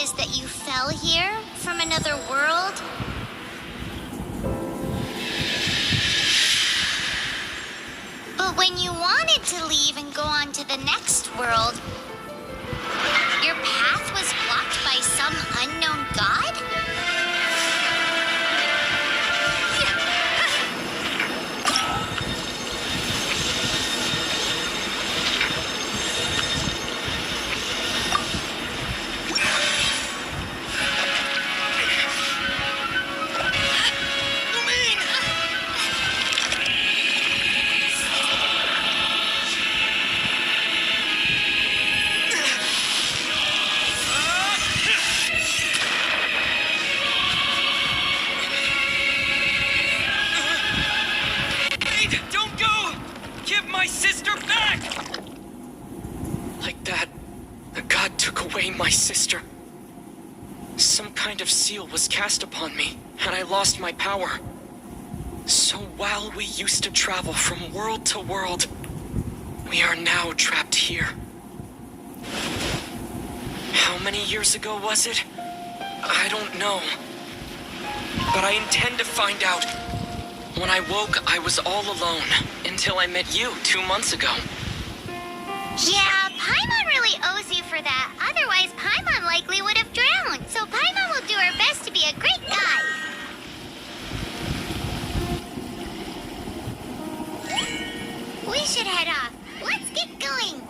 is that you fell here from another world. But when you wanted to leave and go on to the next world, your path was blocked by some unknown god? My sister. Some kind of seal was cast upon me, and I lost my power. So while we used to travel from world to world, we are now trapped here. How many years ago was it? I don't know. But I intend to find out. When I woke, I was all alone, until I met you 2 months ago. Yeah, Paimon really owes you for that. Otherwise, Paimon likely would have drowned. So Paimon will do her best to be a great guide. We should head off. Let's get going.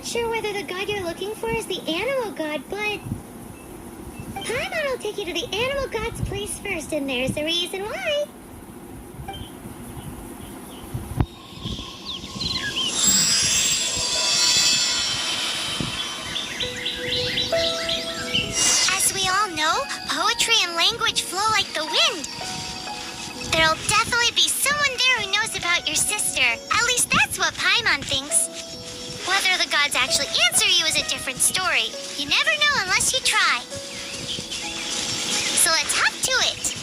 Sure whether the god you're looking for is the animal god, but Paimon will take you to the animal god's place first, and there's the reason why. As we all know, poetry and language flow like the wind. There'll definitely be someone there who knows about your sister. At least that's what Paimon thinks. Whether the gods actually answer you is a different story. You never know unless you try. So let's hop to it.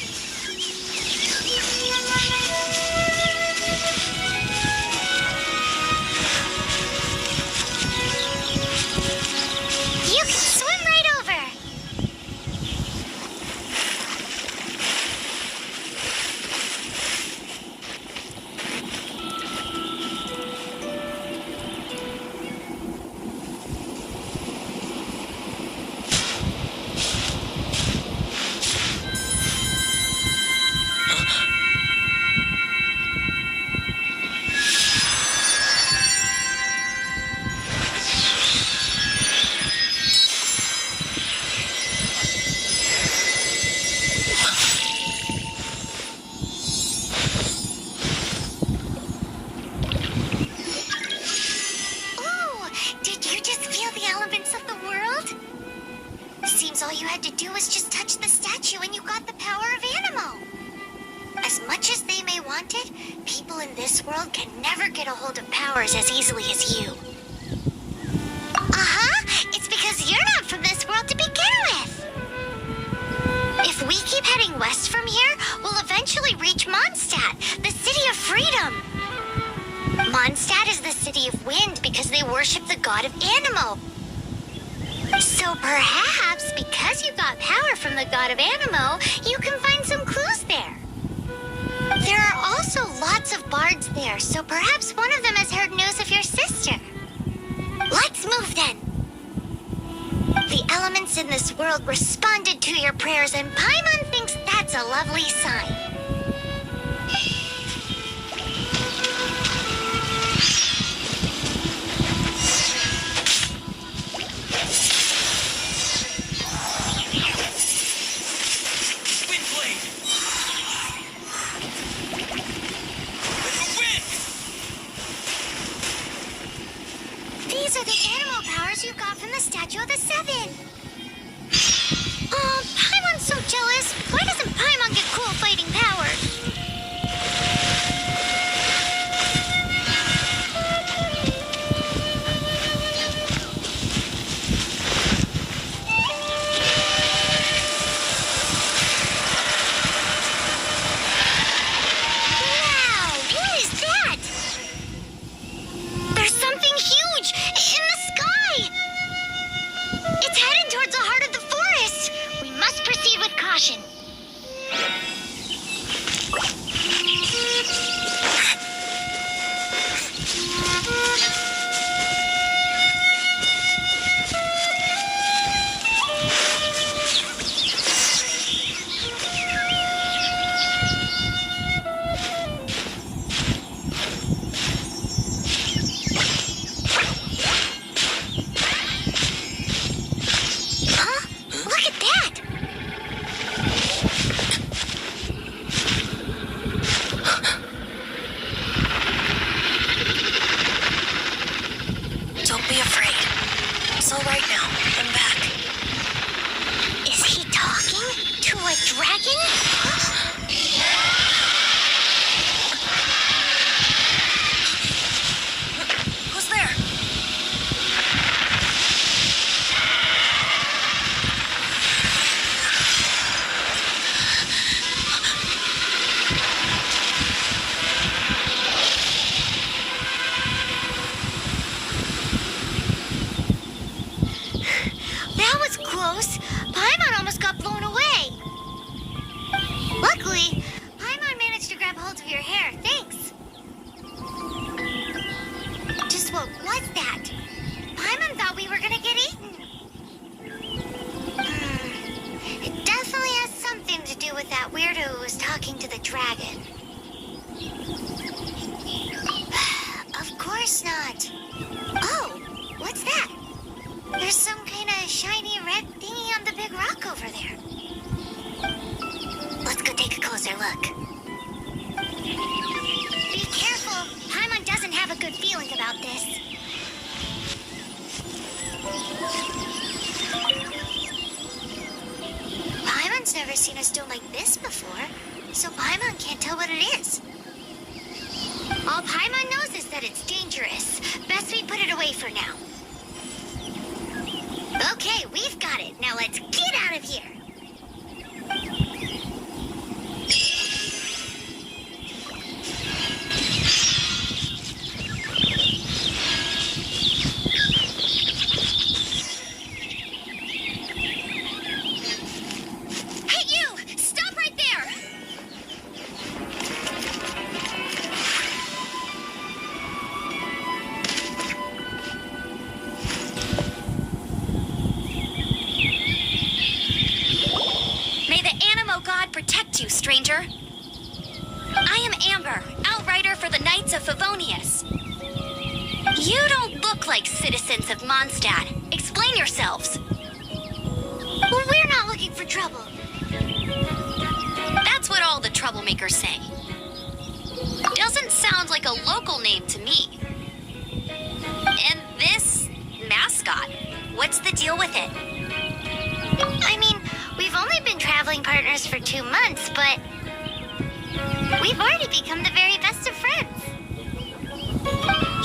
You can swim right over. wanted, people in this world can never get a hold of powers as easily as you. It's because you're not from this world to begin with. If we keep heading west from here, we'll eventually reach Mondstadt, the city of freedom. Mondstadt is the city of wind because they worship the god of Animo. So perhaps, because you got power from the god of Animo, you can find some clues there. There are also lots of bards there, so perhaps one of them has heard news of your sister. Let's move then. The elements in this world responded to your prayers, and Paimon thinks that's a lovely sign. These are the animal powers you got from the Statue of the Seven. Oh, Paimon's so jealous. Why doesn't Paimon get cool fighting powers? Paimon almost got blown away. Luckily, Paimon managed to grab hold of your hair. Thanks. Just what was that? Paimon thought we were gonna get eaten. It definitely has something to do with that weirdo who was talking to the dragon. Of course not. Oh, what's that? There's some kind of shiny red thingy on the big rock over there. Let's go take a closer look. Be careful. Paimon doesn't have a good feeling about this. Paimon's never seen a stone like this before, so Paimon can't tell what it is. All Paimon knows is that it's dangerous. Best we put it away for now. Okay, we've got it. Now let's get out of here. Hey, you! Stop right there! God protect you, stranger. I am Amber, outrider for the Knights of Favonius. You don't look like citizens of Mondstadt. Explain yourselves. Well, we're not looking for trouble. That's what all the troublemakers say. Doesn't sound like a local name to me. And this mascot, what's the deal with it? I mean, we've only been traveling partners for 2 months, but We've already become the very best of friends.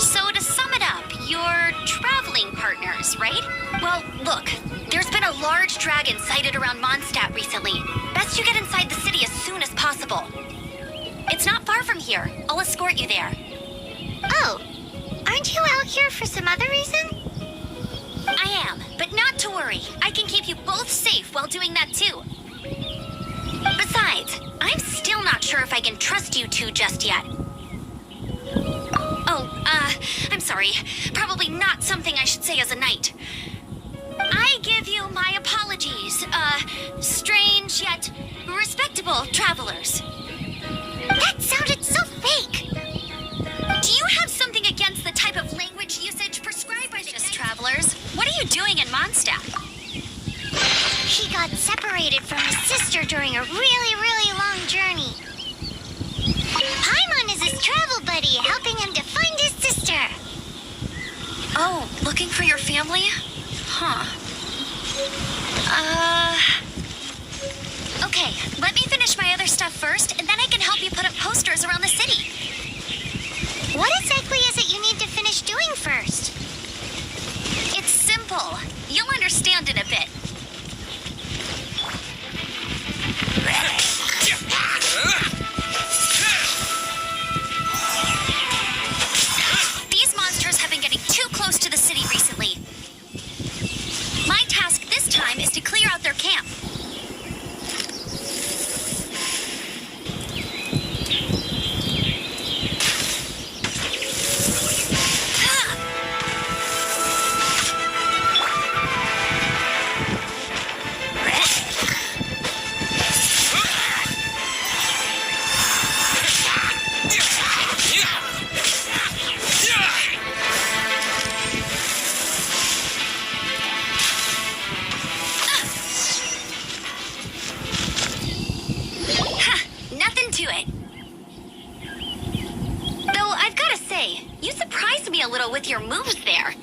So to sum it up, you're traveling partners, right? Well, look, there's been a large dragon sighted around Mondstadt recently. Best you get inside the city as soon as possible. It's not far from here. I'll escort you there. Oh, aren't you out here for some other reason? I am, but not to worry. I can keep you both safe while doing that too. Besides, I'm still not sure if I can trust you two just yet. I'm sorry. Probably not something I should say as a knight. I give you my apologies, strange yet respectable travelers. That sounded so fake. Do you have something against the type of language usage prescribed by these travelers? What are you doing in Mondstadt? He got separated from his sister during a really long journey. Paimon is his travel buddy, helping him to find his sister. Oh, looking for your family? Huh. Okay, let me finish my other stuff first, and then I can help you put up posters around the city. What exactly is it you need to finish doing first? It's simple. You'll understand in a bit. These monsters have been getting too close to the city recently. My task this time is to clear out their camp. A little with your moves there.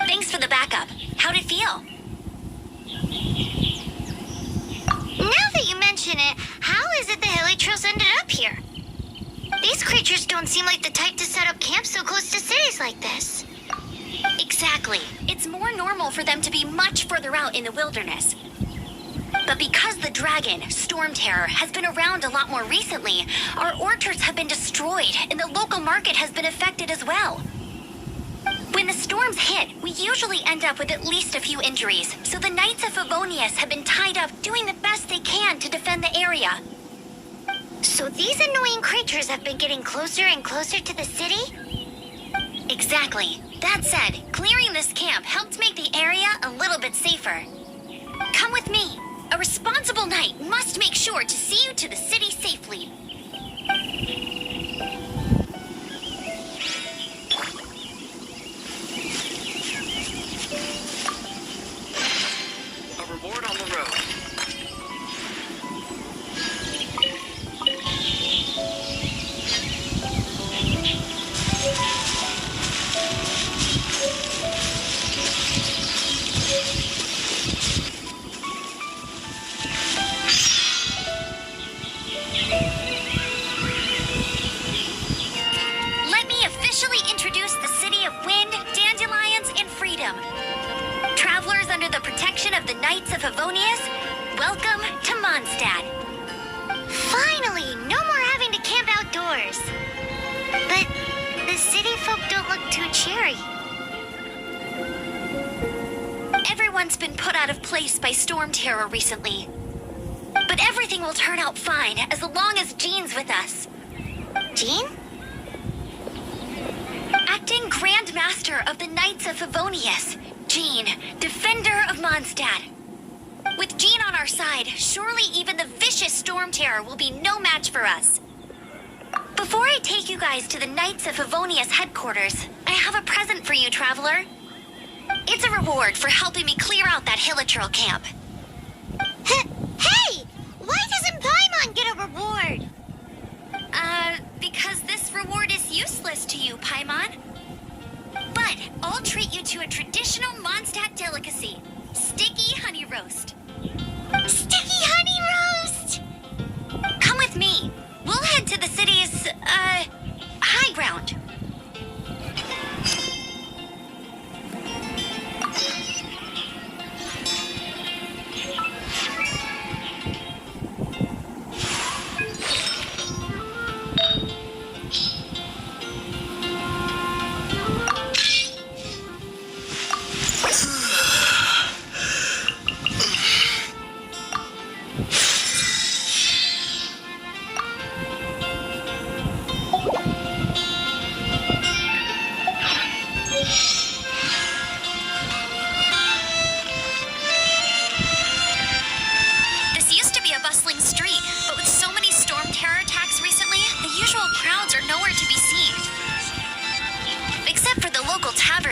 Thanks for the backup. How'd it feel? Now that you mention it, how is it the Hilichurls ended up here? These creatures don't seem like the type to set up camp so close to cities like this. Exactly. It's more normal for them to be much further out in the wilderness. But because the dragon, Storm Terror, has been around a lot more recently, our orchards have been destroyed and the local market has been affected as well. When the storms hit, we usually end up with at least a few injuries, so the Knights of Favonius have been tied up doing the best they can to defend the area. So these annoying creatures have been getting closer and closer to the city? Exactly. That said, clearing this camp helped make the area a little bit safer. Come with me. A responsible knight must make sure to see you to the city safely. A reward on the road. Let me officially introduce the city of wind, dandelions, and freedom. Travelers under the protection of the Knights of Favonius, welcome to Mondstadt. Finally, no more having to camp outdoors. But the city folk don't look too cheery. Everyone's been put out of place by Storm Terror recently. But everything will turn out fine as long as Jean's with us. Jean? Acting Grand Master of the Knights of Favonius, Jean, Defender of Mondstadt. With Jean on our side, surely even the vicious Storm Terror will be no match for us. Before I take you guys to the Knights of Favonius headquarters, I have a present for you, traveler. It's a reward for helping me clear out that Hilichurl camp. Hey! Why doesn't Paimon get a reward? Because this reward is useless to you, Paimon. But I'll treat you to a traditional Mondstadt delicacy, sticky honey roast. Sticky honey roast! Come with me. We'll head to the city's, high ground.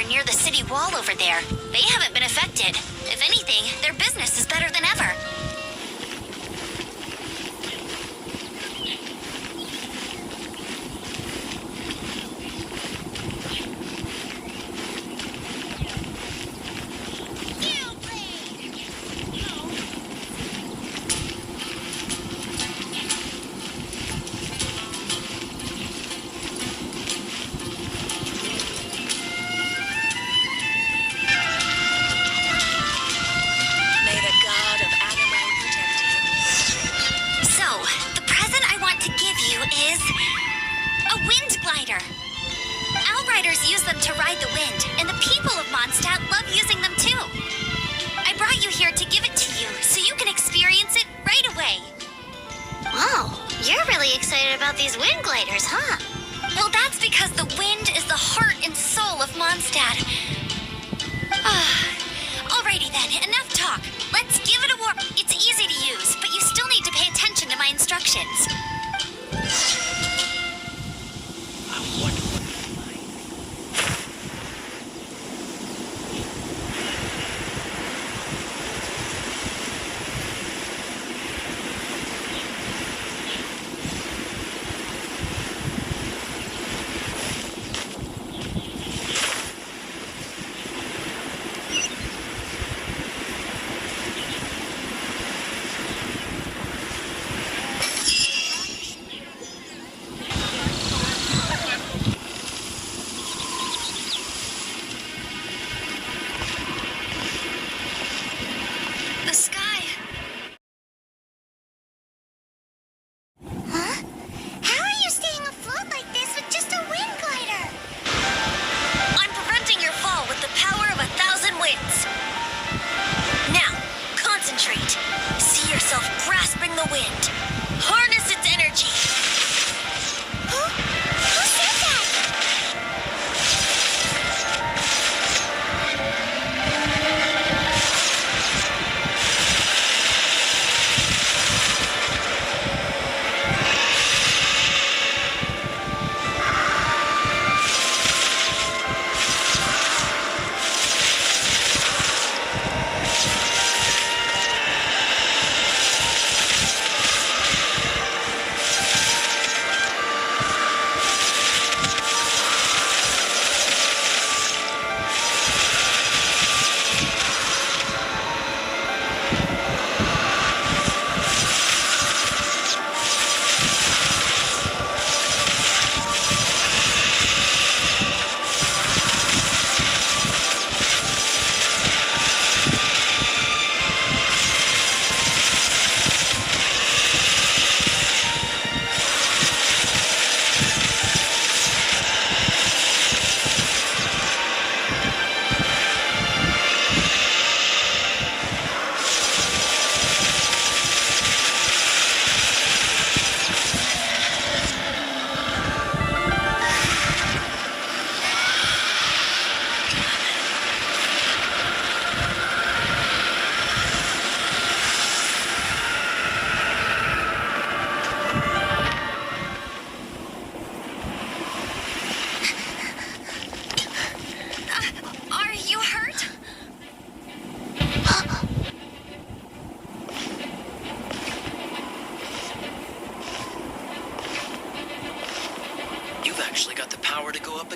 Near the city wall over there. They haven't been affected. If anything, their business is better than ever. Use them to ride the wind, and the people of Mondstadt love using them too. I brought you here to give it to you, so you can experience it right away. Wow, you're really excited about these wind gliders, huh? Well, that's because the wind is the heart and soul of Mondstadt. Alrighty then, enough talk. Let's give it a whirl. It's easy to use, but you still need to pay attention to my instructions.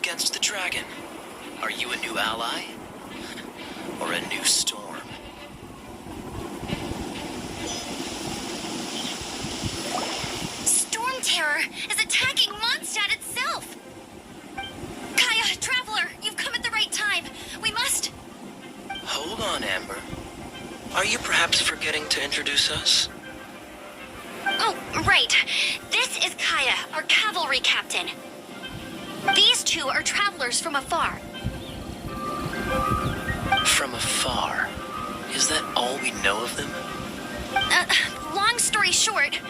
against the dragon? Are you a new ally? Or a new storm? Storm Terror is attacking Mondstadt itself! Kaya, Traveler, you've come at the right time. We must... Hold on, Amber. Are you perhaps forgetting to introduce us? Oh, right. This is Kaya, our cavalry captain. These two are travelers from afar. From afar? Is that all we know of them? Long story short...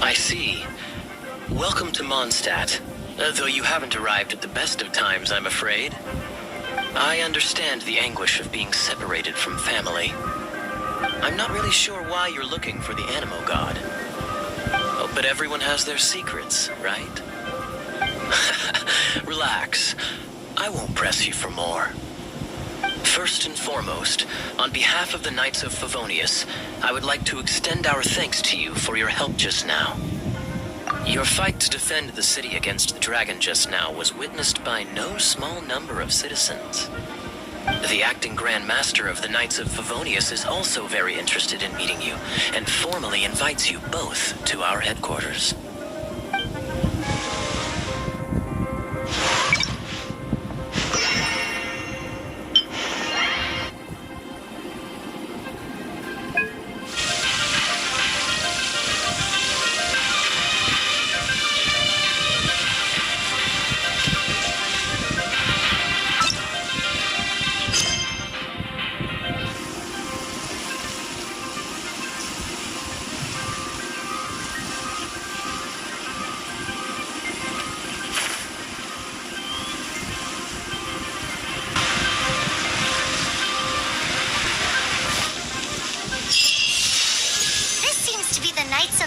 I see. Welcome to Mondstadt. Though you haven't arrived at the best of times, I'm afraid. I understand the anguish of being separated from family. I'm not really sure why you're looking for the Animo God. Oh, but everyone has their secrets, right? Relax. I won't press you for more. First and foremost, on behalf of the Knights of Favonius, I would like to extend our thanks to you for your help just now. Your fight to defend the city against the dragon just now was witnessed by no small number of citizens. The acting Grand Master of the Knights of Favonius is also very interested in meeting you, and formally invites you both to our headquarters.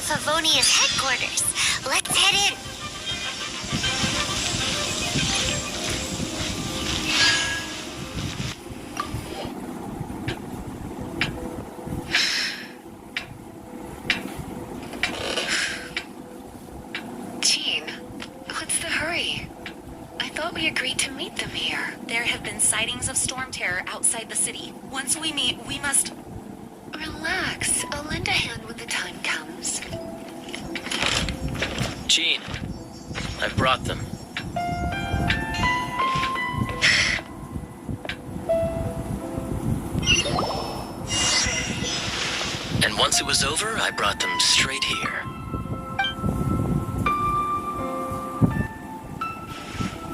Favonius headquarters. Let's head in. Jean, what's the hurry? I thought we agreed to meet them here. There have been sightings of storm terror outside the city. Once we meet, we must... Relax. I'll lend a hand when the time comes. Jean, I brought them. And once it was over, I brought them straight here.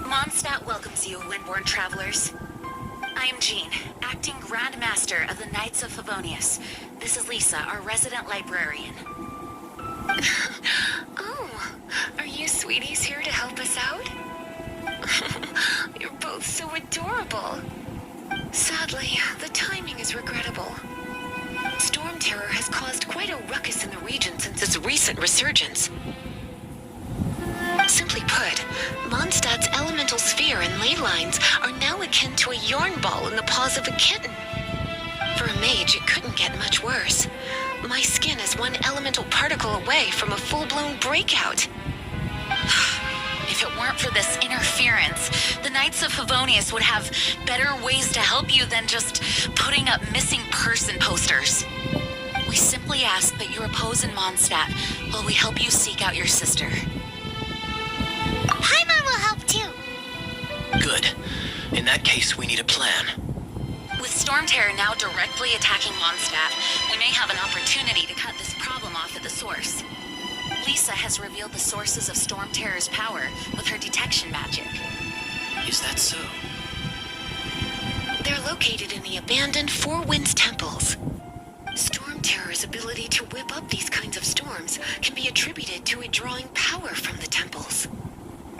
Mondstadt welcomes you, Windborn travelers. I am Jean, acting Grand Master of the Knights of Favonius. This is Lisa, our resident librarian. Oh, are you sweeties here to help us out? You're both so adorable. Sadly, the timing is regrettable. Storm terror has caused quite a ruckus in the region since its recent resurgence. Simply put, Mondstadt's elemental sphere and ley lines are now akin to a yarn ball in the paws of a kitten. For a mage, it couldn't get much worse. My skin is one elemental particle away from a full-blown breakout. If it weren't for this interference, the Knights of Favonius would have better ways to help you than just putting up missing person posters. We simply ask that you repose in Mondstadt while we help you seek out your sister. Paimon will help too. Good. In that case, we need a plan. With Storm Terror now directly attacking Mondstadt, we may have an opportunity to cut this problem off at the source. Lisa has revealed the sources of Storm Terror's power with her detection magic. Is that so? They're located in the abandoned Four Winds temples. Storm Terror's ability to whip up these kinds of storms can be attributed to it drawing power from the temples.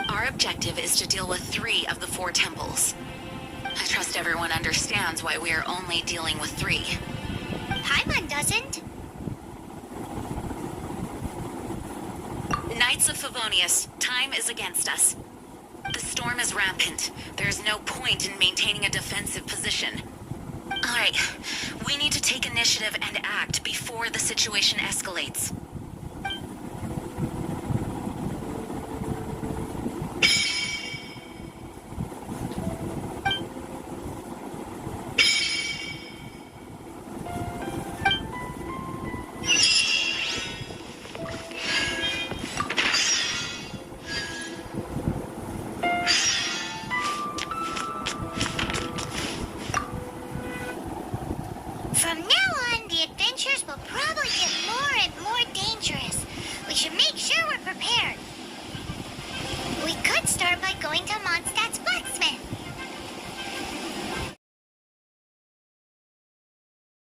Our objective is to deal with 3 of the 4 temples. I trust everyone understands why we are only dealing with 3. Paimon doesn't. Knights of Favonius, time is against us. The storm is rampant. There's no point in maintaining a defensive position. Alright, we need to take initiative and act before the situation escalates.